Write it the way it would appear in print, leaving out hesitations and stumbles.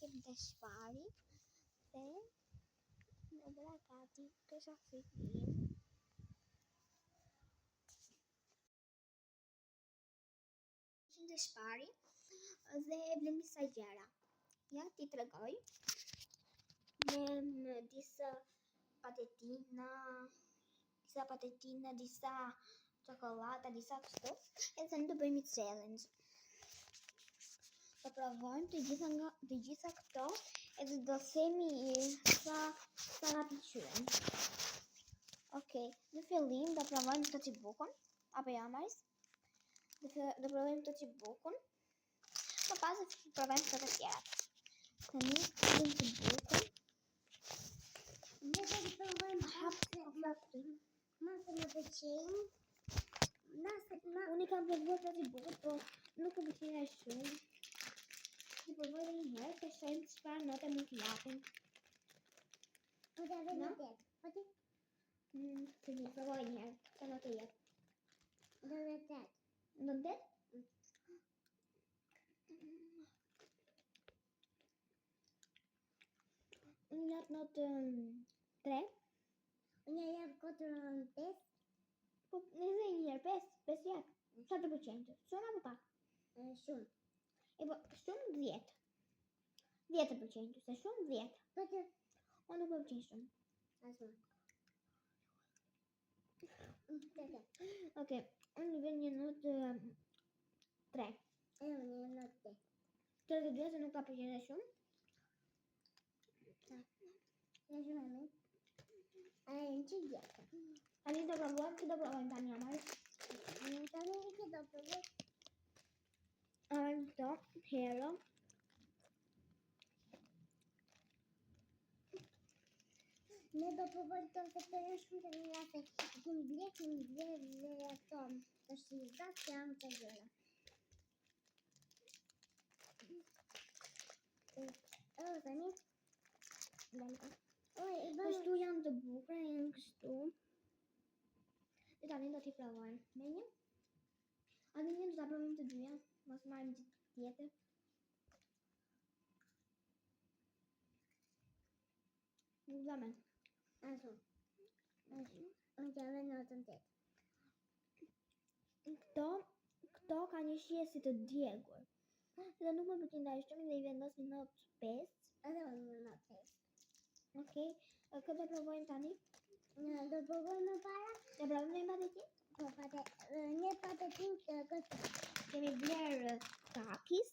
vendim të shpari dhe në bëra gati kisha fritin. Të shpari dhe vlim disa gjëra. Ja, ti tregoj. Vlim disa patetina, disa çokolada, disa kështu. Edhe ne do bëjmë challenge. Do provojmë të gjitha këto edhe do themi sa na pëlqyen. Okej, në fillim do provojmë këtë çibukun, apo jo Maris? Do provojmë këtë çibukun. Më pas provojmë këto të tjerat. Tani këtë çibukun. Ne do të provojmë hapë. Mëse më pëlqen. Unë kam provuar këtë çibukun, po nuk më pëlqen as shumë. Ti provoj edhe një herë, të shojmë çfarë note mund të japim. Po të avem në tet. Po ti? Të një provoj një herë, çfarë note jep. Do në tet. Në tet? Unë jap notë 3. Unë jap 4.5. Po nëse një herë 5 jap. Sa të pëlqen ty? Shumë apo pak? Shumë. E po shumë 10. 10 të pëlqen ty, se shumë 10. Po të? Unë nuk më pëlqen shumë. Asma. Okej, unë vë një notë 3. Unë një notë 8. 32 se nuk ka pëlqen e shumë. Ja shumë me. Ai në që gjeta. Tani do provojmë, që do provojmë tani Amar? Tani që do provojmë? Këto, Hero. Ne do provojmë të të janë shumë të mira se kim blek dhe ato të shizat që janë të gjëra. Tani. Kështu janë të bukura, janë kështu. Dhe tani do t'i provojmë. Me një? A dhe një do t'a provojmë të dyja, mos marrim gjithë tjetër. Nuk dhamen. Ashtu. Unë që avem notën 8. Këto ka një shije si të djegur. Dhe nuk më pëlqen ndaj shumë dhe i vendos një notë 5. Edhe unë një notë 5. Okej, këtë do provojmë tani? Do provojmë më para? Do provojmë një patetin? Po, një patetin të këtë. Kemi blerë kakis.